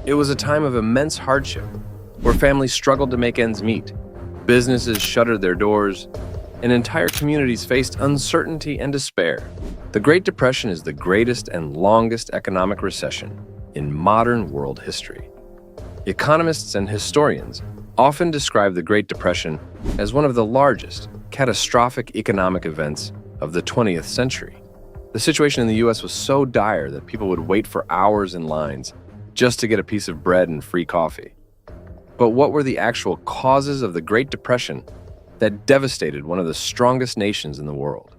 It was a time of immense hardship, where families struggled to make ends meet, businesses shuttered their doors, and entire communities faced uncertainty and despair. The Great Depression is the greatest and longest economic recession in modern world history. Economists and historians often describe the Great Depression as one of the largest, catastrophic economic events of the 20th century. The situation in the US was so dire that people would wait for hours in lines just to get a piece of bread and free coffee. But what were the actual causes of the Great Depression that devastated one of the strongest nations in the world?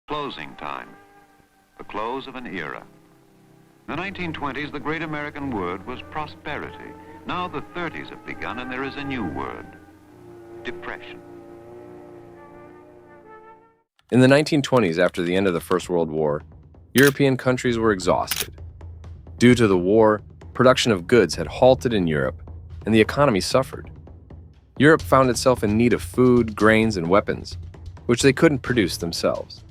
Closing time, the close of an era. In the 1920s, the great American word was prosperity. Now the 30s have begun and there is a new word, depression. In the 1920s, after the end of the First World War, European countries were exhausted. Due to the war, production of goods had halted in Europe, and the economy suffered. Europe found itself in need of food, grains, and weapons, which they couldn't produce themselves.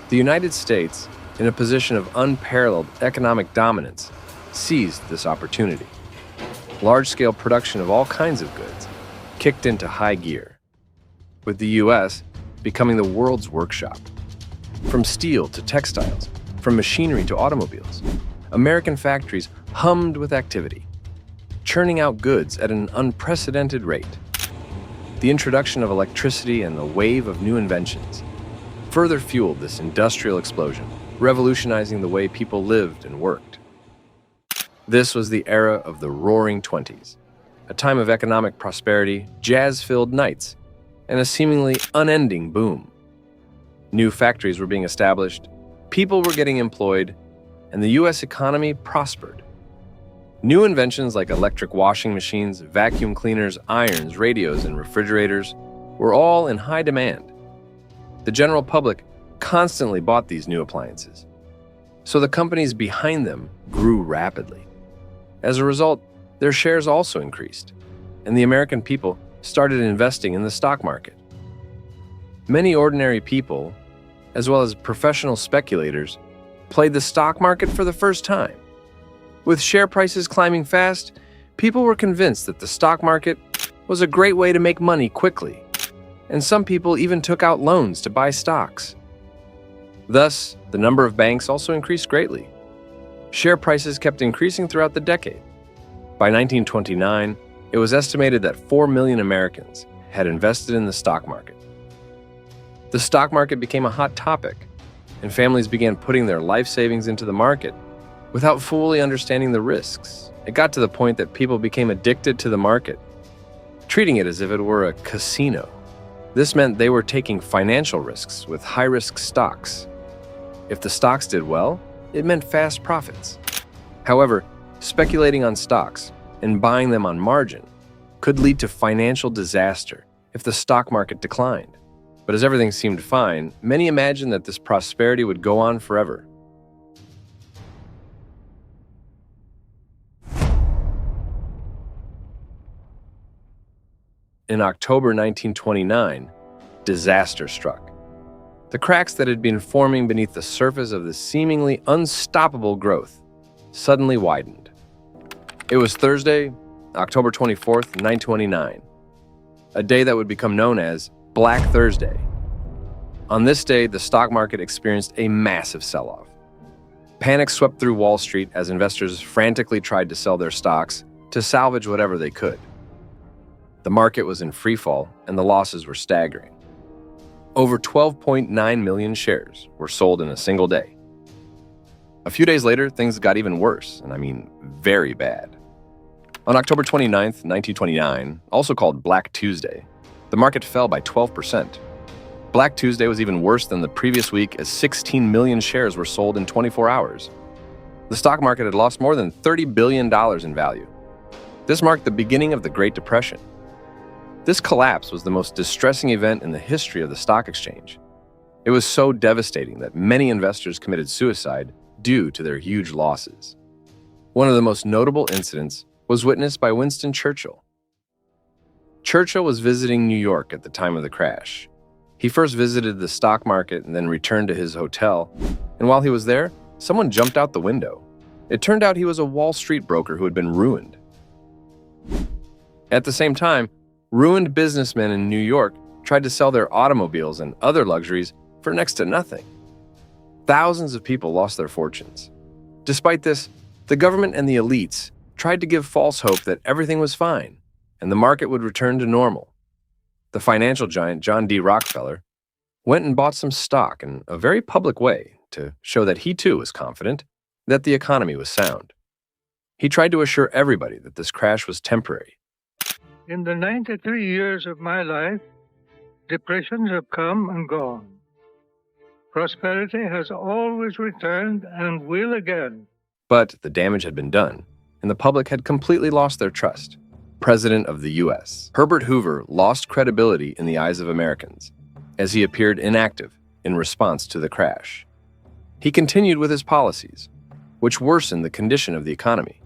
The United States, in a position of unparalleled economic dominance, seized this opportunity. Large-scale production of all kinds of goods kicked into high gear, with the U.S. becoming the world's workshop. From steel to textiles, from machinery to automobiles, American factories hummed with activity, churning out goods at an unprecedented rate. The introduction of electricity and the wave of new inventions further fueled this industrial explosion, revolutionizing the way people lived and worked. This was the era of the Roaring Twenties, a time of economic prosperity, jazz-filled nights, and a seemingly unending boom. New factories were being established, people were getting employed, and the U.S. economy prospered. New inventions like electric washing machines, vacuum cleaners, irons, radios, and refrigerators were all in high demand. The general public constantly bought these new appliances, so the companies behind them grew rapidly. As a result, their shares also increased, and the American people started investing in the stock market. Many ordinary people, as well as professional speculators, played the stock market for the first time. With share prices climbing fast, people were convinced that the stock market was a great way to make money quickly, and some people even took out loans to buy stocks. Thus, the number of banks also increased greatly. Share prices kept increasing throughout the decade. By 1929, it was estimated that 4 million Americans had invested in the stock market. The stock market became a hot topic, and families began putting their life savings into the market without fully understanding the risks. It got to the point that people became addicted to the market, treating it as if it were a casino. This meant they were taking financial risks with high-risk stocks. If the stocks did well, it meant fast profits. However, speculating on stocks and buying them on margin could lead to financial disaster if the stock market declined. But as everything seemed fine, many imagined that this prosperity would go on forever. In October 1929, disaster struck. The cracks that had been forming beneath the surface of the seemingly unstoppable growth suddenly widened. It was Thursday, October 24th, 1929, a day that would become known as Black Thursday. On this day, the stock market experienced a massive sell-off. Panic swept through Wall Street as investors frantically tried to sell their stocks to salvage whatever they could. The market was in freefall, and the losses were staggering. Over 12.9 million shares were sold in a single day. A few days later, things got even worse, and I mean very bad. On October 29th, 1929, also called Black Tuesday, the market fell by 12%. Black Tuesday was even worse than the previous week as 16 million shares were sold in 24 hours. The stock market had lost more than $30 billion in value. This marked the beginning of the Great Depression. This collapse was the most distressing event in the history of the stock exchange. It was so devastating that many investors committed suicide due to their huge losses. One of the most notable incidents was witnessed by Winston Churchill. Churchill was visiting New York at the time of the crash. He first visited the stock market and then returned to his hotel, and while he was there, someone jumped out the window. It turned out he was a Wall Street broker who had been ruined. At the same time, ruined businessmen in New York tried to sell their automobiles and other luxuries for next to nothing. Thousands of people lost their fortunes. Despite this, the government and the elites tried to give false hope that everything was fine and the market would return to normal. The financial giant John D. Rockefeller went and bought some stock in a very public way to show that he too was confident that the economy was sound. He tried to assure everybody that this crash was temporary. In the 93 years of my life, depressions have come and gone. Prosperity has always returned and will again. But the damage had been done, and the public had completely lost their trust. President of the U.S., Herbert Hoover lost credibility in the eyes of Americans, as he appeared inactive in response to the crash. He continued with his policies, which worsened the condition of the economy.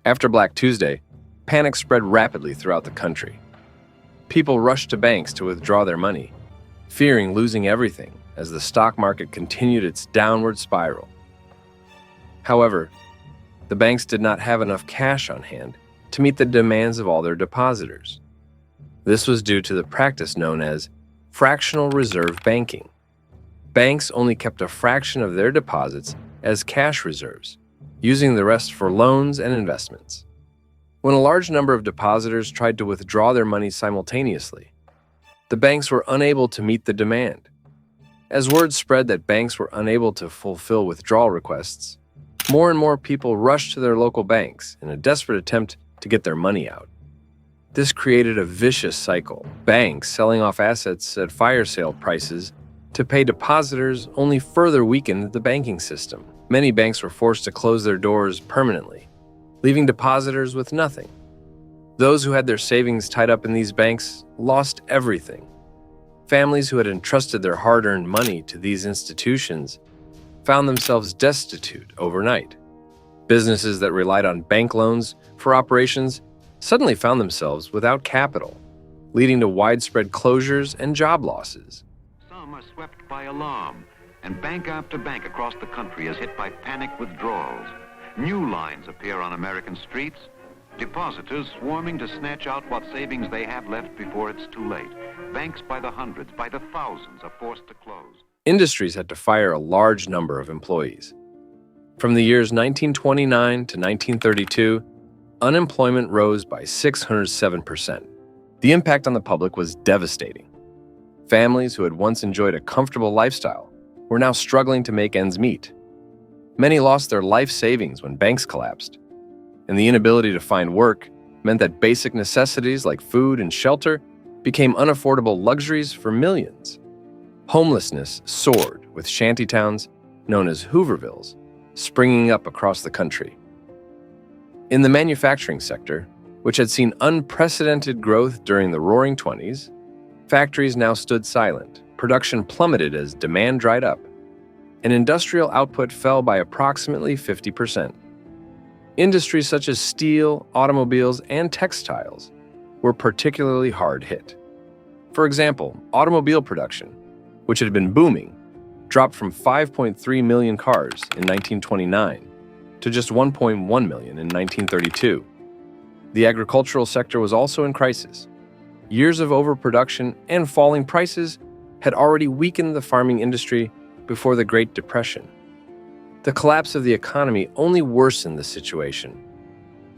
After Black Tuesday, panic spread rapidly throughout the country. People rushed to banks to withdraw their money, fearing losing everything as the stock market continued its downward spiral. However, the banks did not have enough cash on hand to meet the demands of all their depositors. This was due to the practice known as fractional reserve banking. Banks only kept a fraction of their deposits as cash reserves, using the rest for loans and investments. When a large number of depositors tried to withdraw their money simultaneously, the banks were unable to meet the demand. As word spread that banks were unable to fulfill withdrawal requests, more and more people rushed to their local banks in a desperate attempt to get their money out. This created a vicious cycle, banks selling off assets at fire sale prices to pay depositors only further weakened the banking system. Many banks were forced to close their doors permanently, leaving depositors with nothing. Those who had their savings tied up in these banks lost everything. Families who had entrusted their hard-earned money to these institutions found themselves destitute overnight. Businesses that relied on bank loans for operations suddenly found themselves without capital, leading to widespread closures and job losses. Some are swept by alarm, and bank after bank across the country is hit by panic withdrawals. New lines appear on American streets, depositors swarming to snatch out what savings they have left before it's too late. Banks by the hundreds, by the thousands are forced to close. Industries had to fire a large number of employees. From the years 1929 to 1932, unemployment rose by 607%. The impact on the public was devastating. Families who had once enjoyed a comfortable lifestyle were now struggling to make ends meet. Many lost their life savings when banks collapsed, and the inability to find work meant that basic necessities like food and shelter became unaffordable luxuries for millions. Homelessness soared, with shantytowns, known as Hoovervilles, springing up across the country. In the manufacturing sector, which had seen unprecedented growth during the Roaring '20s, factories now stood silent, production plummeted as demand dried up, and industrial output fell by approximately 50%. Industries such as steel, automobiles, and textiles were particularly hard hit. For example, automobile production, which had been booming, dropped from 5.3 million cars in 1929 to just 1.1 million in 1932. The agricultural sector was also in crisis. Years of overproduction and falling prices had already weakened the farming industry before the Great Depression. The collapse of the economy only worsened the situation.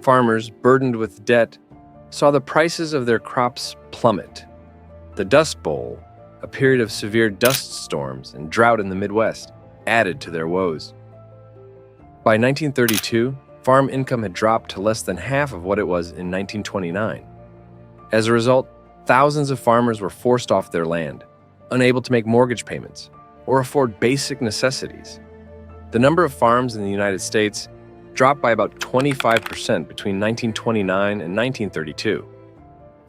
Farmers, burdened with debt, saw the prices of their crops plummet. The Dust Bowl, a period of severe dust storms and drought in the Midwest, added to their woes. By 1932, farm income had dropped to less than half of what it was in 1929. As a result, thousands of farmers were forced off their land, unable to make mortgage payments or afford basic necessities. The number of farms in the United States dropped by about 25% between 1929 and 1932.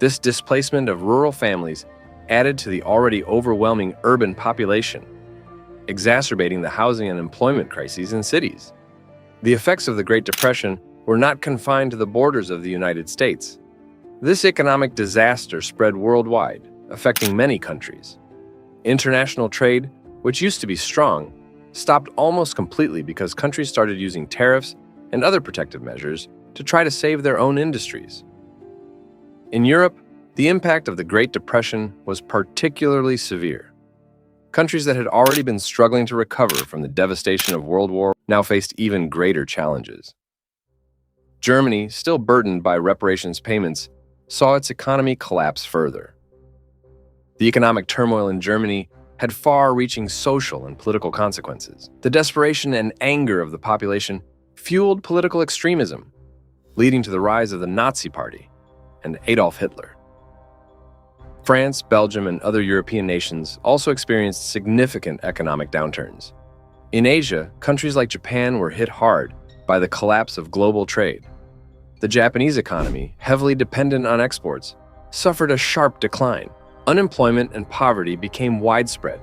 This displacement of rural families added to the already overwhelming urban population, exacerbating the housing and employment crises in cities. The effects of the Great Depression were not confined to the borders of the United States. This economic disaster spread worldwide, affecting many countries. International trade, which used to be strong, stopped almost completely because countries started using tariffs and other protective measures to try to save their own industries. In Europe, the impact of the Great Depression was particularly severe. Countries that had already been struggling to recover from the devastation of World War now faced even greater challenges. Germany, still burdened by reparations payments, saw its economy collapse further. The economic turmoil in Germany had far-reaching social and political consequences. The desperation and anger of the population fueled political extremism, leading to the rise of the Nazi Party and Adolf Hitler. France, Belgium, and other European nations also experienced significant economic downturns. In Asia, countries like Japan were hit hard by the collapse of global trade. The Japanese economy, heavily dependent on exports, suffered a sharp decline. Unemployment and poverty became widespread,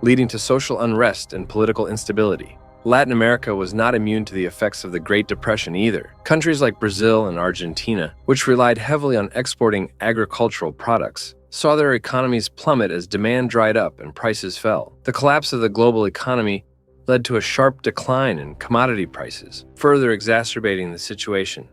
leading to social unrest and political instability. Latin America was not immune to the effects of the Great Depression either. Countries like Brazil and Argentina, which relied heavily on exporting agricultural products, saw their economies plummet as demand dried up and prices fell. The collapse of the global economy led to a sharp decline in commodity prices, further exacerbating the situation.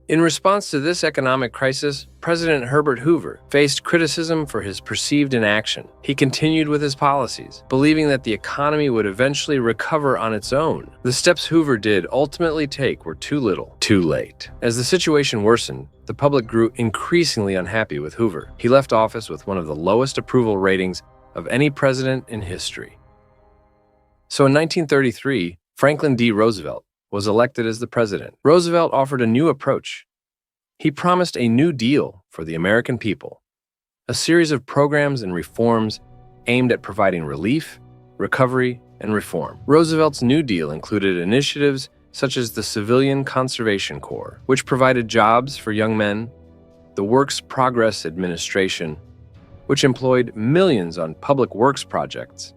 In response to this economic crisis, President Herbert Hoover faced criticism for his perceived inaction. He continued with his policies, believing that the economy would eventually recover on its own. The steps Hoover did ultimately take were too little, too late. As the situation worsened, the public grew increasingly unhappy with Hoover. He left office with one of the lowest approval ratings of any president in history. So in 1933, Franklin D. Roosevelt was elected as the president. Roosevelt offered a new approach. He promised a New Deal for the American people, a series of programs and reforms aimed at providing relief, recovery, and reform. Roosevelt's New Deal included initiatives such as the Civilian Conservation Corps, which provided jobs for young men, the Works Progress Administration, which employed millions on public works projects,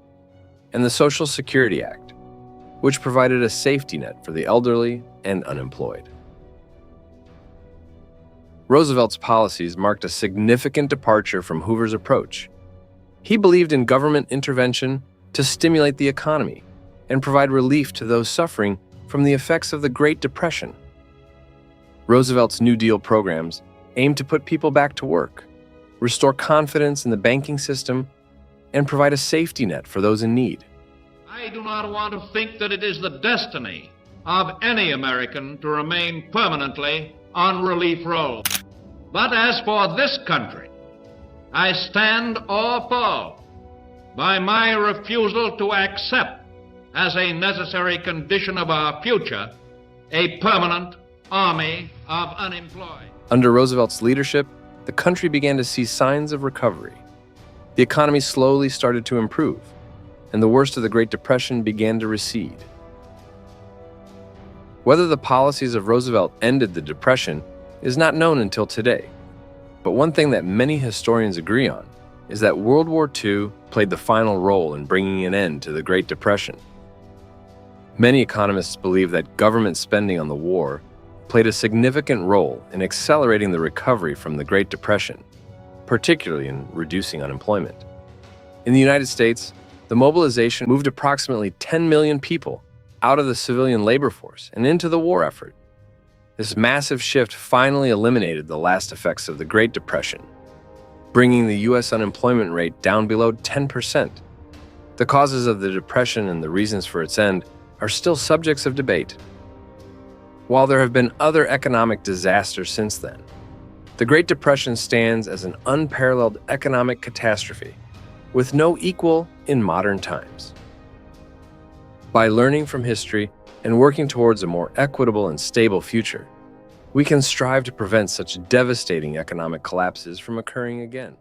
and the Social Security Act, which provided a safety net for the elderly and unemployed. Roosevelt's policies marked a significant departure from Hoover's approach. He believed in government intervention to stimulate the economy and provide relief to those suffering from the effects of the Great Depression. Roosevelt's New Deal programs aimed to put people back to work, restore confidence in the banking system, and provide a safety net for those in need. I do not want to think that it is the destiny of any American to remain permanently on relief roll. But as for this country, I stand or fall by my refusal to accept as a necessary condition of our future a permanent army of unemployed. Under Roosevelt's leadership, the country began to see signs of recovery. The economy slowly started to improve, and the worst of the Great Depression began to recede. Whether the policies of Roosevelt ended the Depression is not known until today. But one thing that many historians agree on is that World War II played the final role in bringing an end to the Great Depression. Many economists believe that government spending on the war played a significant role in accelerating the recovery from the Great Depression, particularly in reducing unemployment. In the United States, the mobilization moved approximately 10 million people out of the civilian labor force and into the war effort. This massive shift finally eliminated the last effects of the Great Depression, bringing the U.S. unemployment rate down below 10%. The causes of the Depression and the reasons for its end are still subjects of debate. While there have been other economic disasters since then, the Great Depression stands as an unparalleled economic catastrophe with no equal in modern times. By learning from history and working towards a more equitable and stable future, we can strive to prevent such devastating economic collapses from occurring again.